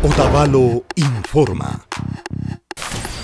Otavalo informa.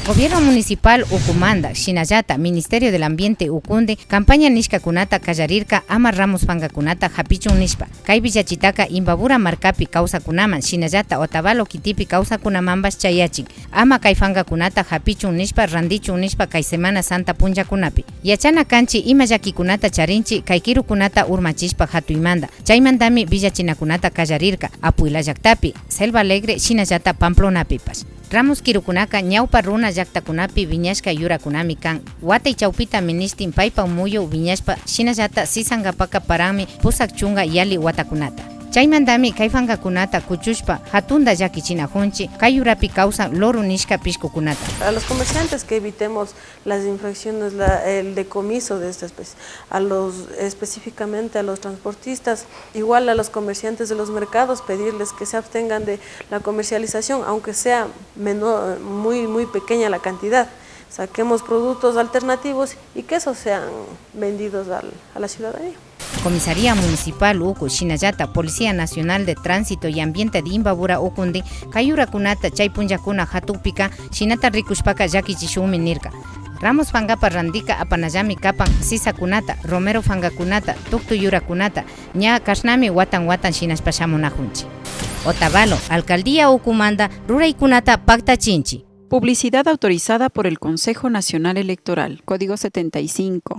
Gobierno Municipal Ucumanda, Shinayata, Ministerio del Ambiente Ucunde, campaña Nishka Kunata Kallarirka, Ama Ramos Fanga Kunata, Hapichun Nishpa, Kai Villachitaka, Imbabura Marcapi, Causa Kunaman, Shinayata, Otavalo Kitipi, Causa Kunamambas Chayachik, Ama Kai Fanga Kunata, Hapichun Nishpa, Randichun Nishpa, Kai Semana Santa Punja Kunapi, Yachana Kanchi, Imayaki Kunata Charinchi, Kaikiru Kunata Urmachishpa Hatuimanda, Chaimandami Villachina Kunata Kallarirka, Apuila Yaktapi, Selva Alegre, Shinayata, Pamplona Pipas. Ramos kirukunaka ñawpa runa llaqtakunapi viñashka yurakunami kan. Watay chawpita ministin paypa muyu viñashpa shinallata sisangapaka parami pusak chunga yali watakunata. Chaymandami kay fangakunata kuchushpa hatunda llakichinajunchi kay yurapi causan loru nishka pishkukunata. A los comerciantes que evitemos las infracciones, el decomiso de esta especie, específicamente a los transportistas, igual a los comerciantes de los mercados, pedirles que se abstengan de la comercialización, aunque sea menor, muy pequeña la cantidad. Saquemos productos alternativos y que esos sean vendidos a la ciudadanía. Comisaría Municipal Uku, Shinayata, Policía Nacional de Tránsito y Ambiente de Imbabura Ukundi, Kayura Kunata, Chaypunjakuna, Hatupika, Shinata Rikushpaka, Yakichisumi Nirka. Ramos Fangapa Randika, Apanayami Kapan, Sisa Kunata, Romero Fangakunata, Tuktuyura Kunata, Ña Kashnami Watan Shinashpashamunajunchi. Otavalo, Alcaldía Ucumanda, Ruray Kunata, Pacta Chinchi. Publicidad autorizada por el Consejo Nacional Electoral, Código 75.